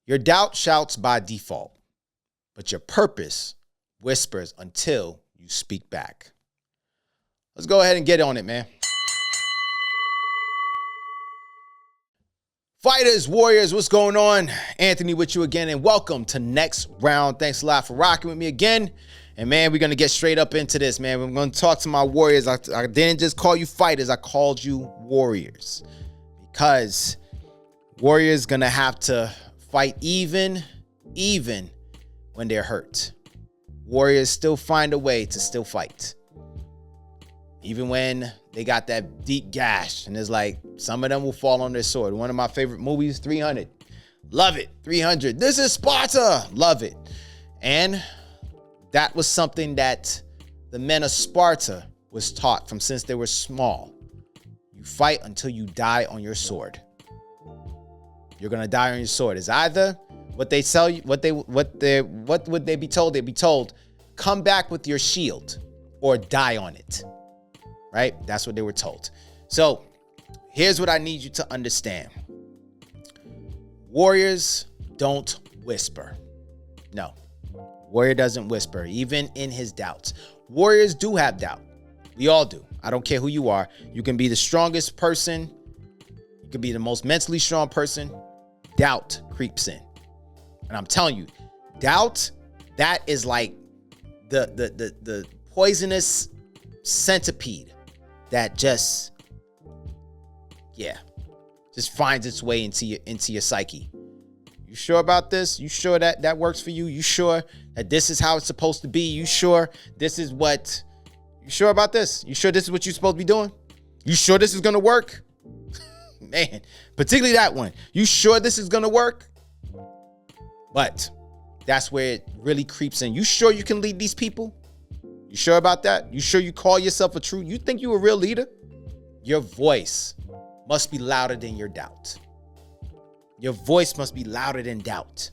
Your doubt shouts by default, but your purpose whispers until you speak back. Let's go ahead and get on it, man. Fighters, warriors, what's going on? Anthony with you again, and welcome to Next Round. Thanks a lot for rocking with me again. And man, we're going to get straight up into this, man. We're going to talk to my warriors. I didn't just call you fighters, I called you warriors. Because warriors going to have to fight even when they're hurt. Warriors still find a way to still fight. Even when they got that deep gash, and it's like some of them will fall on their sword. One of my favorite movies, 300. Love it. 300. This is Sparta. Love it. And that was something that the men of Sparta was taught from since they were small. You fight until you die on your sword. You're gonna die on your sword. It's either what they tell you, what would they be told? They'd be told, come back with your shield or die on it. Right? That's what they were told. So here's what I need you to understand. Warriors don't whisper. No. Warrior doesn't whisper, even in his doubts. Warriors do have doubt. We all do. I don't care who you are. You can be the strongest person. You can be the most mentally strong person. Doubt creeps in. And I'm telling you, doubt, that is like the poisonous centipede that just finds its way into your psyche. You sure about this? You sure that works for you? You sure that this is how it's supposed to be? You sure this is what? You sure about this? You sure this is what you're supposed to be doing? You sure this is gonna work? Man, particularly that one. You sure this is gonna work? But that's where it really creeps in. You sure you can lead these people? You sure about that? You sure you call yourself a true? You think you a real leader? Your voice must be louder than your doubt. Your voice must be louder than doubt.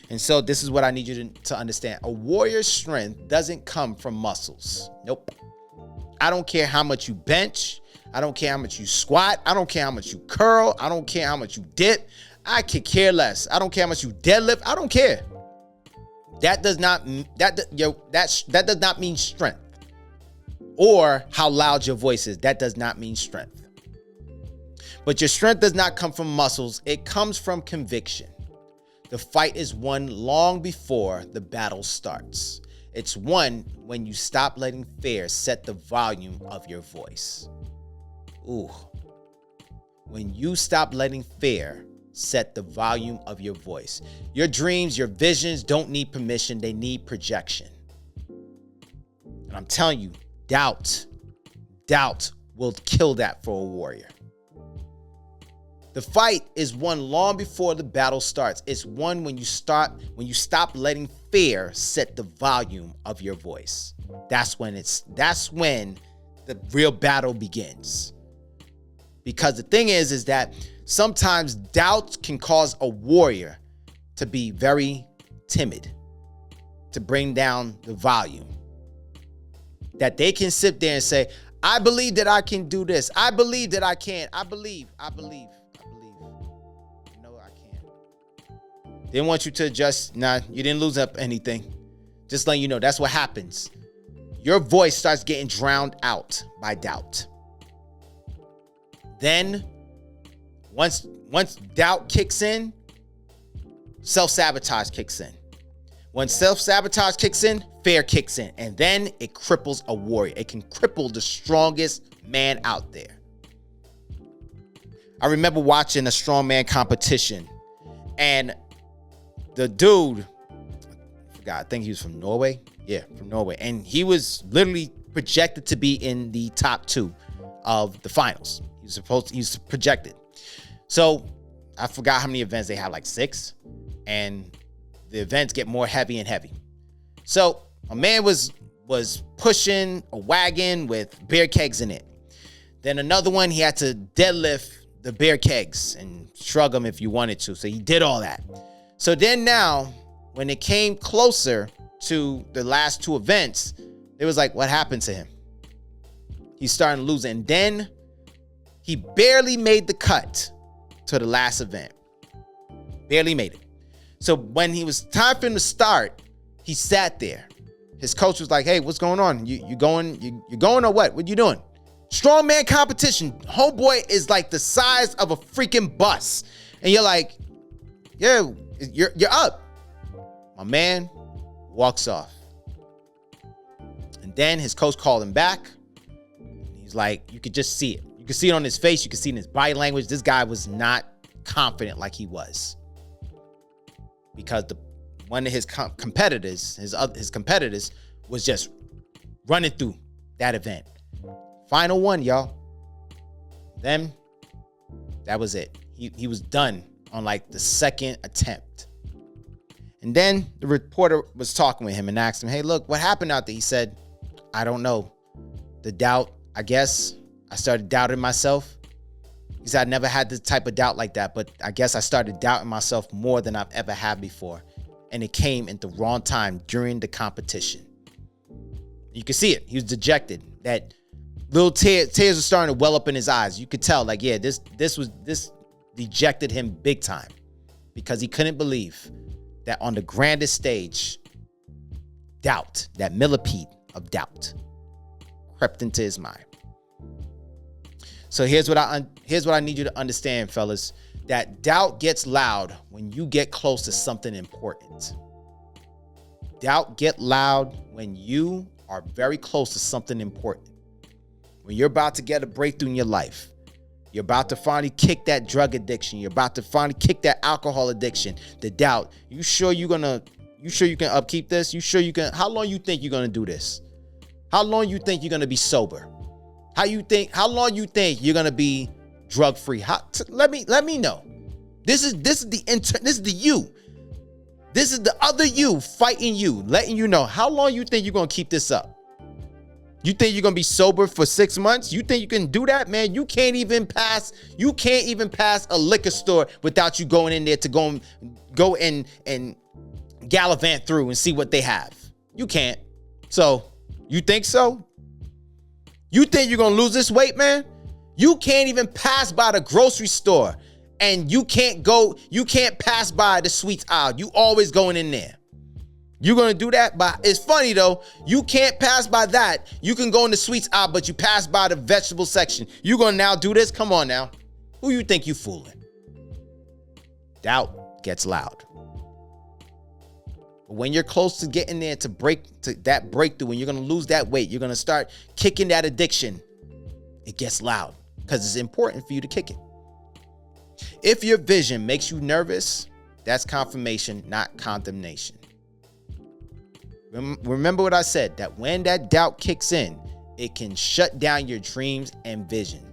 And so this is what I need you to understand. A warrior's strength doesn't come from muscles. Nope. I don't care how much you bench. I don't care how much you squat. I don't care how much you curl. I don't care how much you dip. I could care less. I don't care how much you deadlift. I don't care. That does not mean strength. Or how loud your voice is. That does not mean strength. But your strength does not come from muscles. It comes from conviction. The fight is won long before the battle starts. It's won when you stop letting fear set the volume of your voice. Ooh. When you stop letting fear set the volume of your voice. Your dreams, your visions don't need permission. They need projection. And I'm telling you, doubt will kill that for a warrior. The fight is won long before the battle starts. It's won when you stop letting fear set the volume of your voice. That's when the real battle begins. Because the thing is that sometimes doubt can cause a warrior to be very timid, to bring down the volume. That they can sit there and say, I believe that I can do this. I believe that I can. I believe. No, I can't. They want you to adjust. Nah, you didn't lose up anything. Just letting you know, that's what happens. Your voice starts getting drowned out by doubt. Then, once doubt kicks in, self-sabotage kicks in. When self-sabotage kicks in, fear kicks in. And then it cripples a warrior. It can cripple the strongest man out there. I remember watching a strongman competition. And the dude, I think he was from Norway. Yeah, from Norway. And he was literally projected to be in the top 2 of the finals. He's projected. So I forgot how many events they had, like 6. And the events get more heavy and heavy. So a man was pushing a wagon with beer kegs in it. Then another one, he had to deadlift the beer kegs and shrug them if you wanted to. So he did all that. So then now, when it came closer to the last 2 events, it was like, what happened to him? He's starting to lose it. And then he barely made the cut to the last event. Barely made it. So when he was time for him to start, he sat there. His coach was like, "Hey, what's going on? You going or what? What you doing?" Strongman competition. Homeboy is like the size of a freaking bus. And you're like, "Yeah, you're up." My man walks off. And then his coach called him back. He's like, you could just see it. You could see it on his face. You could see it in his body language. This guy was not confident like he was. Because one of his competitors, his competitors, was just running through that event. Final one, y'all. Then that was it. He was done on like the second attempt. And then the reporter was talking with him and asked him, "Hey, look, what happened out there?" He said, "I don't know. The doubt, I guess I started doubting myself." He said, "I never had this type of doubt like that, but I guess I started doubting myself more than I've ever had before. And it came at the wrong time during the competition." You could see it. He was dejected. That little tears were starting to well up in his eyes. You could tell, like, yeah, this dejected him big time, because he couldn't believe that on the grandest stage, doubt, that millipede of doubt, crept into his mind. So here's what I need you to understand, fellas, that doubt gets loud when you get close to something important. Doubt get loud when you are very close to something important. When you're about to get a breakthrough in your life, you're about to finally kick that drug addiction, you're about to finally kick that alcohol addiction, the doubt. You sure you can upkeep this? You sure you can? How long you think you're gonna do this? How long you think you're gonna be sober? How long you think you're gonna be drug free? Let me know. This is the you. This is the other you fighting you, letting you know how long you think you're gonna keep this up. You think you're gonna be sober for 6 months? You think you can do that, man? You can't even pass a liquor store without you going in there to go and gallivant through and see what they have. You can't. So you think so? You think you're gonna lose this weight, man? You can't even pass by the grocery store, and you can't pass by the sweets aisle. You always going in there. You're going to do that? But it's funny, though. You can't pass by that. You can go in the sweets aisle, but you pass by the vegetable section. You're going to now do this? Come on now. Who you think you fooling? Doubt gets loud. But when you're close to getting there to that breakthrough, when you're going to lose that weight, you're going to start kicking that addiction, it gets loud because it's important for you to kick it. If your vision makes you nervous, that's confirmation, not condemnation. Remember what I said, that when that doubt kicks in, it can shut down your dreams and vision.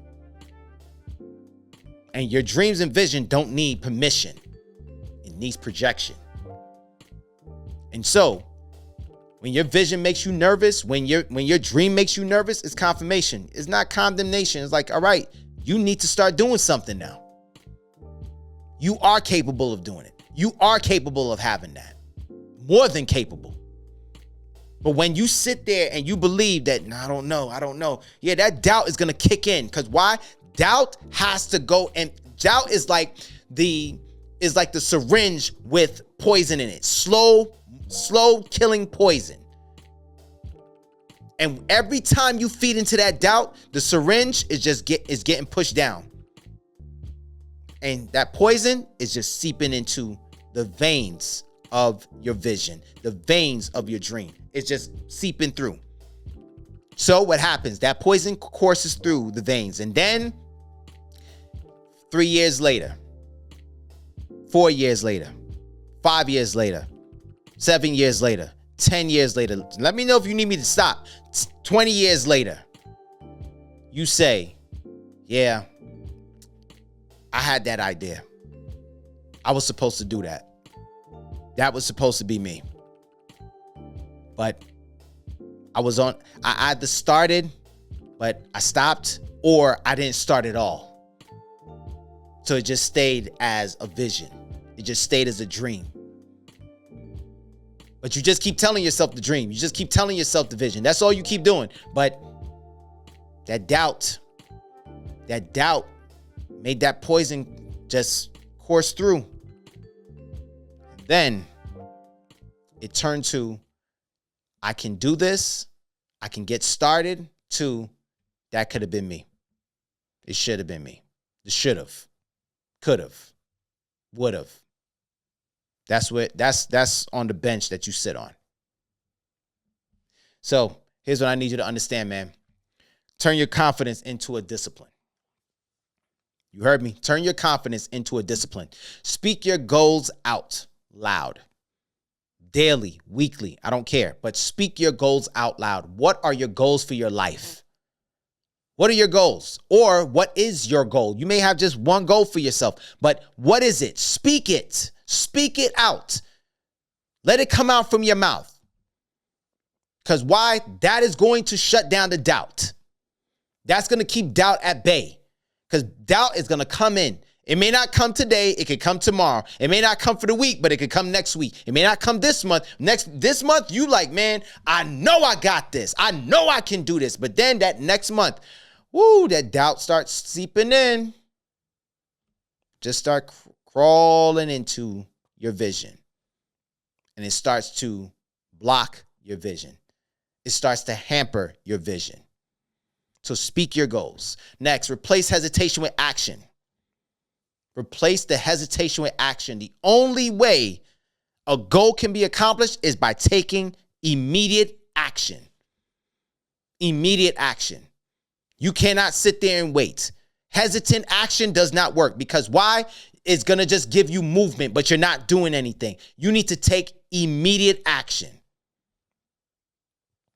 And your dreams and vision don't need permission. It needs projection. And so, when your vision makes you nervous, when your dream makes you nervous, it's confirmation. It's not condemnation. It's like, all right, you need to start doing something now. You are capable of doing it. You are capable of having that. More than capable. But when you sit there and you believe that, I don't know. Yeah, that doubt is going to kick in. Because why? Doubt has to go, and doubt is like the syringe with poison in it. Slow killing poison. And every time you feed into that doubt, the syringe is getting pushed down. And that poison is just seeping into the veins of your vision, the veins of your dream. It's just seeping through. So what happens? That poison courses through the veins. And then 3 years later, 4 years later, 5 years later, 7 years later, 10 years later, let me know if you need me to stop. 20 years later, you say, yeah, I had that idea. I was supposed to do that. That was supposed to be me. But I either started, but I stopped, or I didn't start at all. So it just stayed as a vision. It just stayed as a dream. But you just keep telling yourself the dream. You just keep telling yourself the vision. That's all you keep doing. But that doubt made that poison just course through. Then it turned to, I can do this. I can get started. To, that could have been me. It should have been me. It should have, could have, would have. That's on the bench that you sit on. So here's what I need you to understand, man. Turn your confidence into a discipline. You heard me? Turn your confidence into a discipline. Speak your goals out loud. Daily, weekly, I don't care. But speak your goals out loud. What are your goals for your life? What are your goals? Or what is your goal? You may have just one goal for yourself, but what is it? Speak it. Speak it out. Let it come out from your mouth. Because why? That is going to shut down the doubt. That's going to keep doubt at bay. Because doubt is going to come in. It may not come today. It could come tomorrow. It may not come for the week, but it could come next week. It may not come this month. This month, you like, man, I know I got this. I know I can do this. But then that next month, that doubt starts seeping in. Just start crawling into your vision. And it starts to block your vision. It starts to hamper your vision. So speak your goals. Next, replace hesitation with action. Replace the hesitation with action. The only way a goal can be accomplished is by taking immediate action. Immediate action. You cannot sit there and wait. Hesitant action does not work because why? It's going to just give you movement, but you're not doing anything. You need to take immediate action.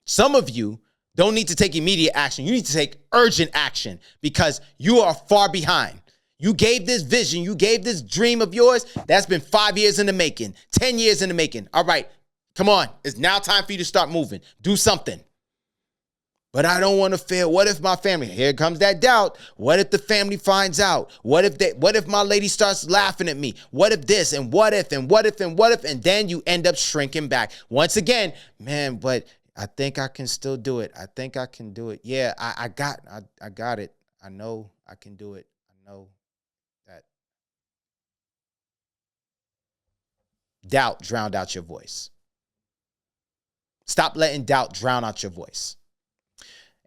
Some of you don't need to take immediate action. You need to take urgent action because you are far behind. You gave this vision, you gave this dream of yours, that's been 5 years in the making, 10 years in the making. All right, come on. It's now time for you to start moving. Do something. But I don't want to fail. What if my family, here comes that doubt. What if the family finds out? What if my lady starts laughing at me? What if this and what if, and then you end up shrinking back. Once again, man, but I think I can still do it. I think I can do it. Yeah, I got it. I know I can do it. I know that. Doubt drowned out your voice. Stop letting doubt drown out your voice.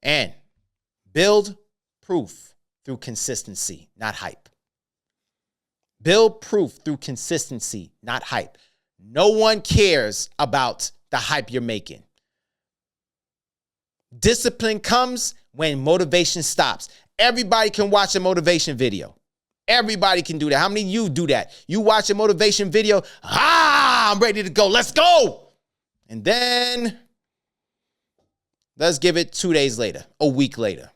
And build proof through consistency, not hype. Build proof through consistency, not hype. No one cares about the hype you're making. Discipline comes when motivation stops. Everybody can watch a motivation video. Everybody can do that. How many of you do that? You watch a motivation video, I'm ready to go. Let's go. And then let's give it 2 days later, a week later.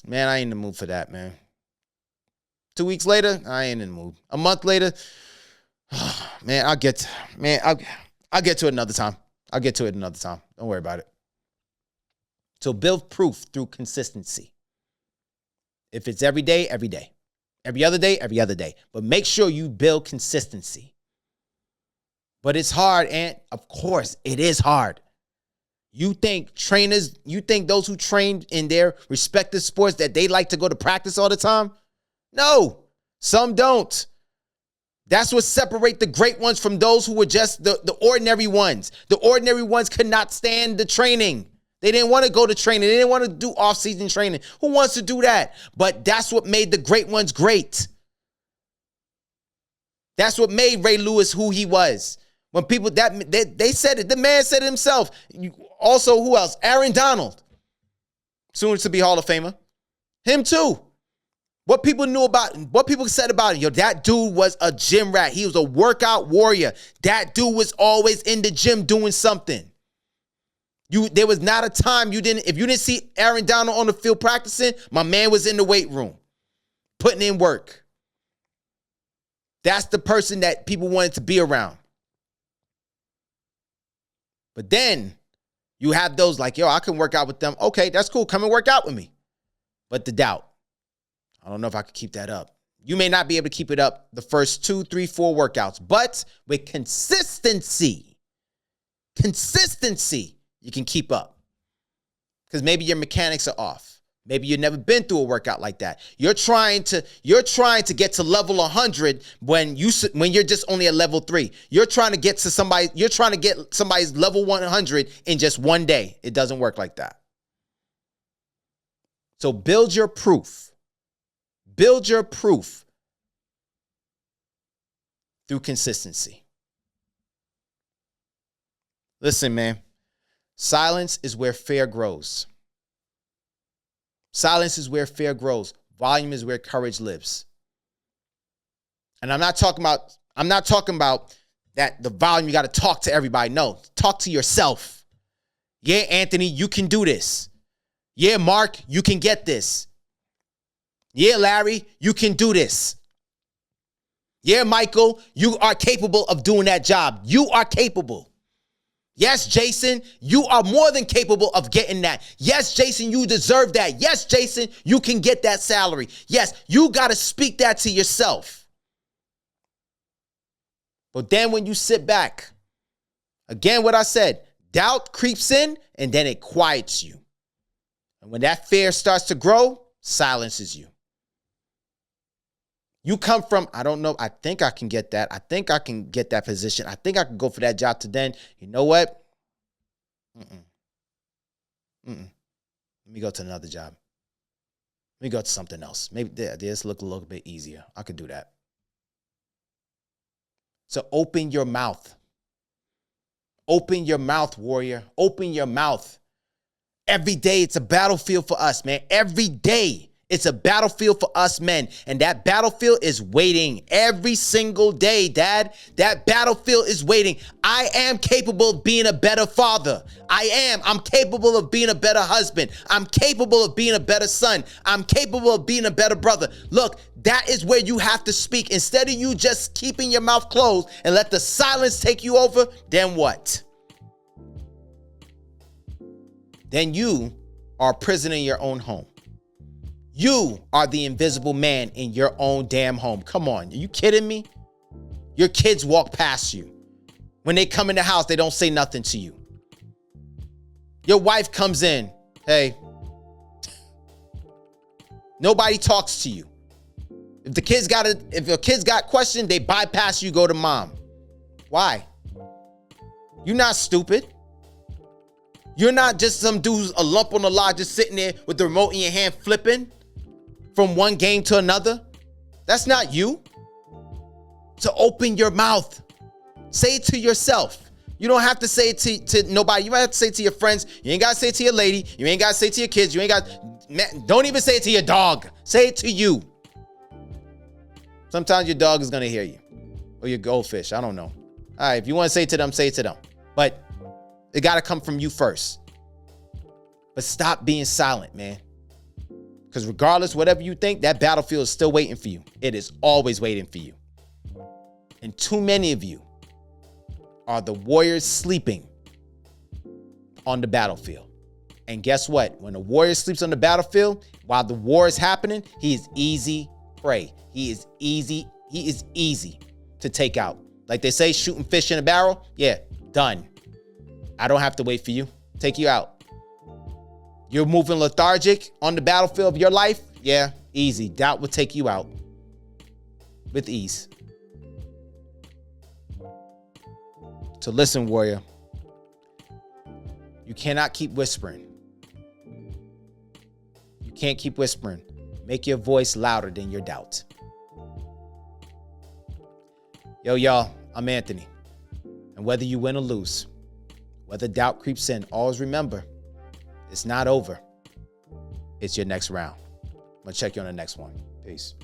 Man, I ain't in the mood for that, man. 2 weeks later, I ain't in the mood. A month later, man, I'll get to it another time. I'll get to it another time. Don't worry about it. So build proof through consistency. If it's every day, every day. Every other day, every other day. But make sure you build consistency. But it's hard, and of course, it is hard. You think those who train in their respective sports that they like to go to practice all the time? No, some don't. That's what separates the great ones from those who were just the ordinary ones. The ordinary ones could not stand the training. They didn't want to go to training. They didn't want to do off-season training. Who wants to do that? But that's what made the great ones great. That's what made Ray Lewis who he was. When people, they said it. The man said it himself. Also, who else? Aaron Donald. Soon to be Hall of Famer. Him too. What people said about him. That dude was a gym rat. He was a workout warrior. That dude was always in the gym doing something. There was not a time if you didn't see Aaron Donald on the field practicing, my man was in the weight room, putting in work. That's the person that people wanted to be around. But then you have those like, I can work out with them. Okay, that's cool. Come and work out with me. But the doubt, I don't know if I could keep that up. You may not be able to keep it up the first 2, 3, 4 workouts, but with consistency, you can keep up. Because maybe your mechanics are off. Maybe you've never been through a workout like that. You're trying to get to level 100 when you're just only at level 3. You're trying to get somebody's level 100 in just one day. It doesn't work like that. So build your proof. Build your proof through consistency. Listen, man. Silence is where fear grows. Silence is where fear grows. Volume is where courage lives. And I'm not talking about that the volume, you got to talk to everybody. No, talk to yourself. Yeah, Anthony, you can do this. Yeah, Mark, you can get this. Yeah, Larry, you can do this. Yeah, Michael, you are capable of doing that job. You are capable. Yes, Jason, you are more than capable of getting that. Yes, Jason, you deserve that. Yes, Jason, you can get that salary. Yes, you got to speak that to yourself. But then when you sit back, again, what I said, doubt creeps in and then it quiets you. And when that fear starts to grow, silences you. You come from, I don't know, I think I can get that. I think I can get that position. I think I can go for that job to then, you know what? Let me go to another job. Let me go to something else. Maybe this look a little bit easier. I could do that. So open your mouth. Open your mouth, warrior. Open your mouth. Every day it's a battlefield for us, man. Every day. It's a battlefield for us men. And that battlefield is waiting every single day, Dad. That battlefield is waiting. I am capable of being a better father. I'm capable of being a better husband. I'm capable of being a better son. I'm capable of being a better brother. Look, that is where you have to speak. Instead of you just keeping your mouth closed and let the silence take you over, then what? Then you are a prisoner in your own home. You are the invisible man in your own damn home. Come on. Are you kidding me? Your kids walk past you. When they come in the house, they don't say nothing to you. Your wife comes in. Hey. Nobody talks to you. If your kids got questions, they bypass you, go to mom. Why? You're not stupid. You're not just some dude who's a lump on the log just sitting there with the remote in your hand flipping from one game to another. That's not you. So open your mouth. Say it to yourself. You don't have to say it to nobody. You might have to say it to your friends. You ain't got to say it to your lady. You ain't got to say it to your kids. Don't even say it to your dog. Say it to you. Sometimes your dog is going to hear you. Or your goldfish. I don't know. All right, if you want to say it to them, say it to them. But it got to come from you first. But stop being silent, man. Because regardless, whatever you think, that battlefield is still waiting for you. It is always waiting for you. And too many of you are the warriors sleeping on the battlefield. And guess what? When a warrior sleeps on the battlefield, while the war is happening, he is easy prey. He is easy to take out. Like they say, shooting fish in a barrel. Yeah, done. I don't have to wait for you. Take you out. You're moving lethargic on the battlefield of your life? Yeah, easy. Doubt will take you out with ease. So listen, warrior. You cannot keep whispering. You can't keep whispering. Make your voice louder than your doubt. Yo, y'all, I'm Anthony. And whether you win or lose, whether doubt creeps in, always remember, it's not over. It's your next round. I'm going to check you on the next one. Peace.